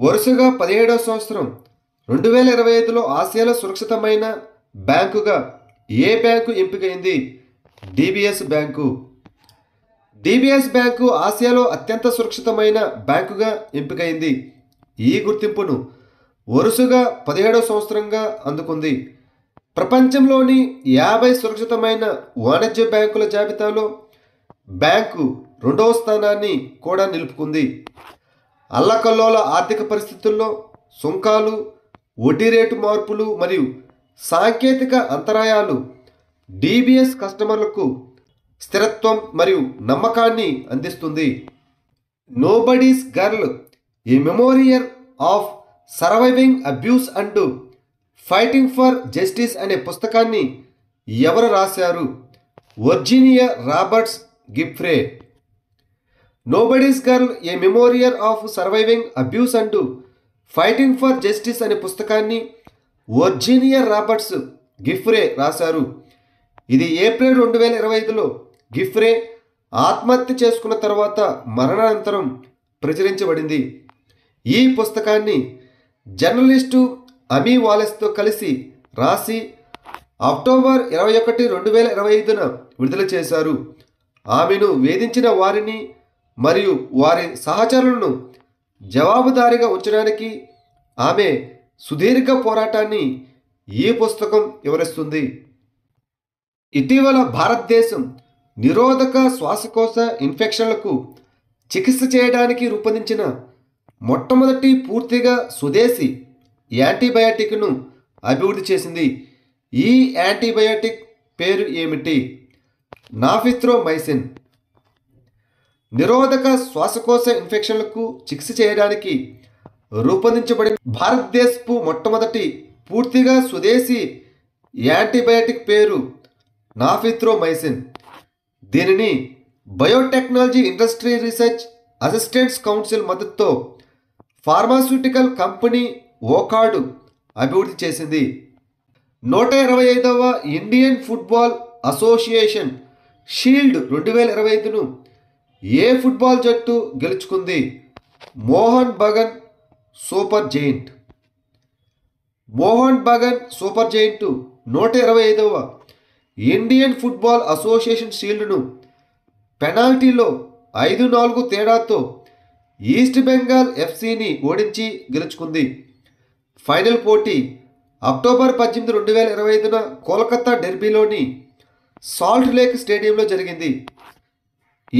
వరుసగా 17వ సంవత్సరం 2025లో ఆసియాలో సురక్షితమైన బ్యాంకుగా ఏ బ్యాంకు ఎంపికైంది? DBS bank. డిబిఎస్ బ్యాంకు ఆసియాలో అత్యంత సురక్షితమైన బ్యాంకుగా ఎంపికైంది. ఈ గుర్తింపును వరుసగా 17వ సంవత్సరంగా అందుకుంది. ప్రపంచంలోని 50 సురక్షితమైన వాణిజ్య బ్యాంకుల జాబితాలో బ్యాంకు 2వ స్థానాన్ని కూడా నిలుపుకుంది. అల్లకల్లోల ఆర్థిక పరిస్థితుల్లో సుంకాలు, వడ్డీ రేటు మార్పులు మరియు సాంకేతిక అంతరాయాలు డిబిఎస్ కస్టమర్లకు స్థిరత్వం మరియు నమ్మకాన్ని అందిస్తుంది. Nobody's girl, a memorial of surviving abuse and fighting for justice అనే పుస్తకాన్ని ఎవరు రాశారు? Virginia Roberts Giuffre. Nobody's girl, a memorial of surviving abuse and fighting for justice అనే పుస్తకాన్ని వర్జీనియా రాబర్ట్స్ గిఫ్రే రాశారు. ఇది ఏప్రిల్ 2025లో గిఫ్రే ఆత్మహత్య చేసుకున్న తర్వాత మరణానంతరం ప్రచురించబడింది. ఈ పుస్తకాన్ని జర్నలిస్టు అమీ వాలెస్తో కలిసి రాసి అక్టోబర్ 21, 2025న విడుదల చేశారు. ఆమెను వేధించిన వారిని మరియు వారి సహచరులను జవాబుదారీగా ఉంచడానికి ఆమె సుదీర్ఘ పోరాటాన్ని ఈ పుస్తకం వివరిస్తుంది. ఇటీవల భారతదేశం నిరోధక శ్వాసకోశ ఇన్ఫెక్షన్లకు చికిత్స చేయడానికి రూపొందించిన మొట్టమొదటి పూర్తిగా స్వదేశీ యాంటీబయాటిక్ను అభివృద్ధి చేసింది. ఈ యాంటీబయాటిక్ పేరు ఏమిటి? నాఫిత్రోమైసిన్. నిరోధక శ్వాసకోశ ఇన్ఫెక్షన్లకు చికిత్స చేయడానికి రూపొందించబడిన భారతదేశపు మొట్టమొదటి పూర్తిగా స్వదేశీ యాంటీబయాటిక్ పేరు నాఫిత్రోమైసిన్. దీనిని biotechnology industry research assistants council మద్దతుతో ఫార్మాస్యూటికల్ కంపెనీ ఓకార్డ్ అభివృద్ధి చేసింది. 125వ ఇండియన్ ఫుట్బాల్ అసోసియేషన్ షీల్డ్ 2025ను ఏ ఫుట్బాల్ జట్టు గెలుచుకుంది? Mohun Bagan super giant. Mohun Bagan super giant 125వ ఇండియన్ ఫుట్బాల్ అసోసియేషన్ షీల్డ్ను పెనాల్టీలో 5-4 తేడాతో ఈస్ట్ బెంగాల్ ఎఫ్సిని ఓడించి గెలుచుకుంది. ఫైనల్ పోటీ అక్టోబర్ 18, 2025న కోల్కతా డెర్బీలోని సాల్ట్ లేక్ స్టేడియంలో జరిగింది.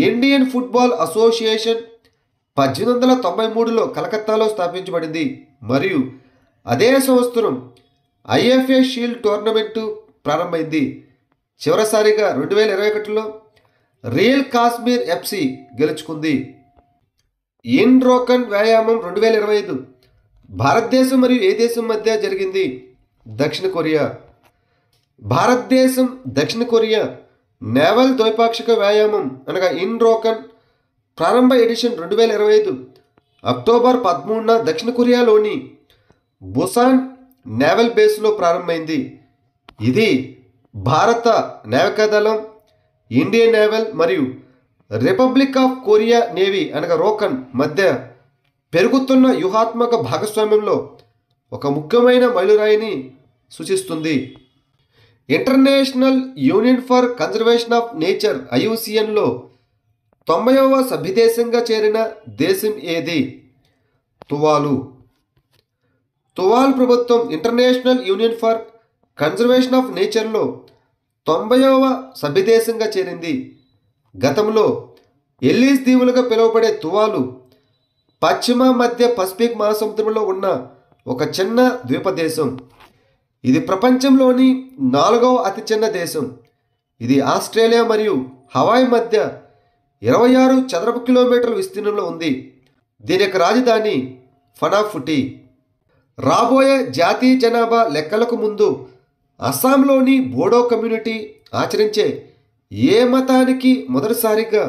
ఇండియన్ ఫుట్బాల్ అసోసియేషన్ 1893లో కలకత్తాలో స్థాపించబడింది మరియు అదే సంవత్సరం ఐఎఫ్ఏ షీల్డ్ టోర్నమెంటు ప్రారంభమైంది. చివరిసారిగా 2021లో రియల్ కాశ్మీర్ ఎఫ్సి గెలుచుకుంది. ఇన్ రోకన్ వ్యాయామం 2025 భారతదేశం మరియు ఏ దేశం మధ్య జరిగింది? దక్షిణ కొరియా. భారతదేశం దక్షిణ కొరియా నేవల్ ద్వైపాక్షిక వ్యాయామం అనగా ఇన్ రోకన్ ప్రారంభ ఎడిషన్ 2025 అక్టోబర్ 13న దక్షిణ కొరియాలోని బుసాన్ నేవల్ బేస్లో ప్రారంభమైంది. ఇది భారత నావికాదళం, ఇండియన్ నేవల్ మరియు రిపబ్లిక్ ఆఫ్ కొరియా నేవీ అనగా రోకన్ మధ్య పెరుగుతున్న వ్యూహాత్మక భాగస్వామ్యంలో ఒక ముఖ్యమైన మైలురాయిని సూచిస్తుంది. International union for conservation of nature IUCNలో 90వ సభ్యదేశంగా చేరిన దేశం ఏది? తువాలు. తువాలు ప్రభుత్వం international union for conservation of నేచర్లో 90వ సభ్యదేశంగా చేరింది. గతంలో ఎల్లీస్ దీవులుగా పిలువబడే తువాలు పశ్చిమ మధ్య పసిఫిక్ మహాసముద్రంలో ఉన్న ఒక చిన్న ద్వీపదేశం. ఇది ప్రపంచంలోని 4వ అతి చిన్న దేశం. ఇది ఆస్ట్రేలియా మరియు హవాయి మధ్య 26 చదరపు కిలోమీటర్ల విస్తీర్ణంలో ఉంది. దీని యొక్క రాజధాని ఫనాఫుటి. రాబోయే జాతీయ జనాభా లెక్కలకు ముందు అస్సాంలోని బోడో కమ్యూనిటీ ఆచరించే ఏ మతానికి మొదటిసారిగా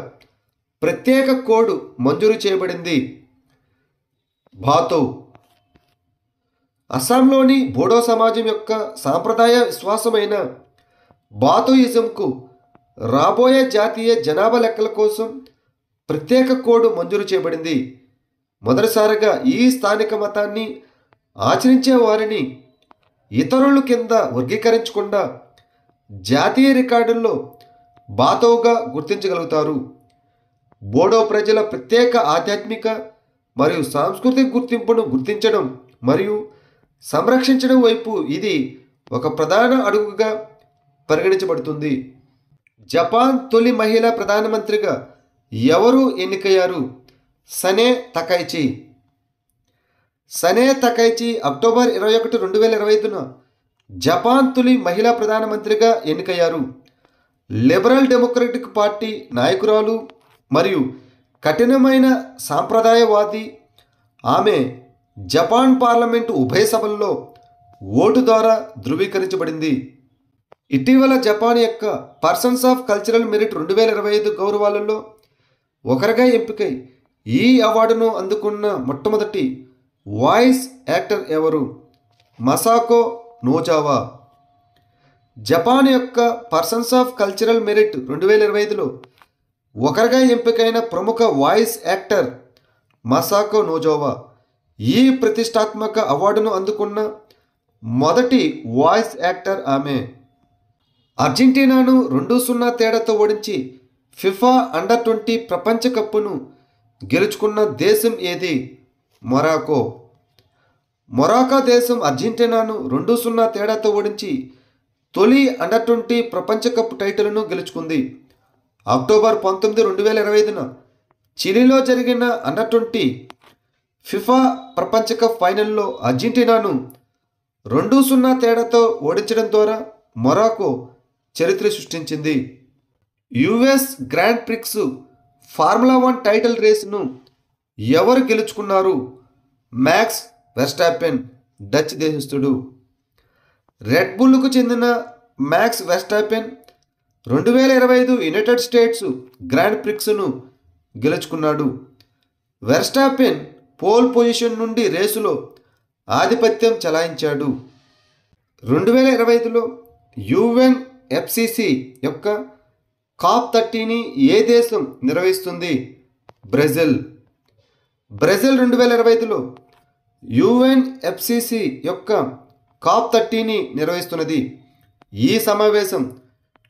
ప్రత్యేక కోడ్ మంజూరు చేయబడింది? భాతౌ. అస్సాంలోని బోడో సమాజం యొక్క సాంప్రదాయ విశ్వాసమైన బాతోయిజంకు రాబోయే జాతీయ జనాభా లెక్కల కోసం ప్రత్యేక కోడ్ మంజూరు చేయబడింది. మొదటిసారిగా ఈ స్థానిక మతాన్ని ఆచరించే వారిని ఇతరుల కింద వర్గీకరించకుండా జాతీయ రికార్డుల్లో బాతోగా గుర్తించగలుగుతారు. బోడో ప్రజల ప్రత్యేక ఆధ్యాత్మిక మరియు సాంస్కృతిక గుర్తింపును గుర్తించడం మరియు సంరక్షించడం వైపు ఇది ఒక ప్రధాన అడుగుగా పరిగణించబడుతుంది. జపాన్ తొలి మహిళా ప్రధానమంత్రిగా ఎవరు ఎన్నికయ్యారు? Sanae Takaichi. Sanae Takaichi October 21, 2025న జపాన్ తొలి మహిళా ప్రధానమంత్రిగా ఎన్నికయ్యారు. లిబరల్ డెమోక్రటిక్ పార్టీ నాయకురాలు మరియు కఠినమైన సాంప్రదాయవాది. ఆమె జపాన్ పార్లమెంటు ఉభయ సభల్లో ఓటు ద్వారా ధృవీకరించబడింది. ఇటీవల జపాన్ యొక్క పర్సన్స్ ఆఫ్ కల్చరల్ మెరిట్ 2025 గౌరవాలలో ఒకరిగా ఎంపికై ఈ అవార్డును అందుకున్న మొట్టమొదటి వాయిస్ యాక్టర్ ఎవరు? మసాకో నోజావా. జపాన్ యొక్క పర్సన్స్ ఆఫ్ కల్చరల్ మెరిట్ 2025లో ఒకరిగా ఎంపికైన ప్రముఖ వాయిస్ యాక్టర్ మసాకో నోజావా. ఈ ప్రతిష్టాత్మక అవార్డును అందుకున్న మొదటి వాయిస్ యాక్టర్ ఆమె. అర్జెంటీనాను 2-0 తేడాతో ఓడించి ఫిఫా అండర్-20 ప్రపంచ కప్పును గెలుచుకున్న దేశం ఏది? మొరాకో. మొరాకో దేశం అర్జెంటీనాను 2-0 తేడాతో ఓడించి తొలి అండర్-20 ప్రపంచ కప్ టైటిల్ను గెలుచుకుంది. అక్టోబర్ 19, 2025న చిలీలో జరిగిన అండర్-20 ఫిఫా ప్రపంచ కప్ ఫైనల్లో అర్జెంటీనాను 2-0 తేడాతో ఓడించడం ద్వారా మొరాకో చరిత్ర సృష్టించింది. US Grand Prix Formula 1 title రేసును ఎవరు గెలుచుకున్నారు? మ్యాక్స్ వెర్స్టాపెన్, డచ్ దేశస్థుడు. రెడ్ బుల్కు చెందిన Max Verstappen 2025 United States Grand ప్రిక్స్ను గెలుచుకున్నాడు. వెర్స్టాపెన్ పోల్ పొజిషన్ నుండి రేసులో ఆధిపత్యం చెలాయించాడు. 2025లో UNFCCC యొక్క COP30ని ఏ దేశం నిర్వహిస్తుంది? బ్రెజిల్. బ్రెజిల్ 2025లో UNFCCC యొక్క COP30ని నిర్వహిస్తున్నది. ఈ సమావేశం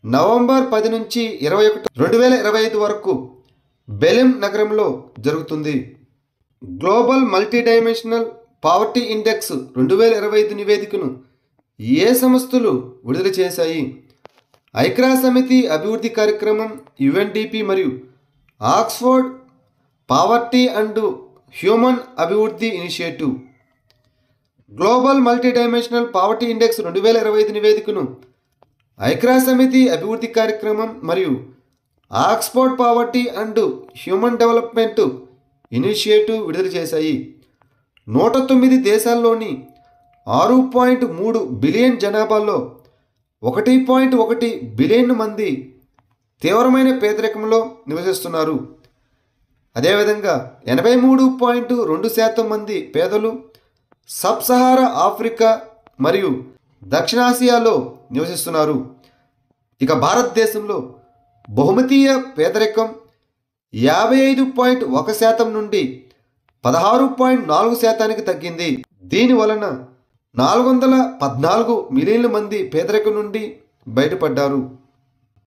నవంబర్ 10 నుంచి 21, 2025 వరకు బెలెమ్ నగరంలో జరుగుతుంది. గ్లోబల్ మల్టీడైమెన్షనల్ పావర్టీ ఇండెక్స్ 2025 నివేదికను ఏ సంస్థలు విడుదల చేశాయి? ఐక్యరాజ్యసమితి అభివృద్ధి కార్యక్రమం UNDP మరియు ఆక్స్ఫర్డ్ పావర్టీ అండ్ హ్యూమన్ అభివృద్ధి initiative. Global multidimensional poverty index 2025 నివేదికను ఐక్యరాజ్యసమితి అభివృద్ధి కార్యక్రమం మరియు Oxford poverty and human development initiative విడుదల చేశాయి. 109 దేశాల్లోని 6.3 బిలియన్ జనాభాలో 1.1 బిలియన్ మంది తీవ్రమైన పేదరికంలో నివసిస్తున్నారు. అదేవిధంగా 83.2% మంది పేదలు సబ్ సహారా ఆఫ్రికా మరియు దక్షిణాసియాలో నివసిస్తున్నారు. ఇక భారతదేశంలో బహుమతీయ పేదరికం 55.1% నుండి 16.4%కి తగ్గింది. దీని వలన 414 మిలియన్ల మంది పేదరికం నుండి బయటపడ్డారు.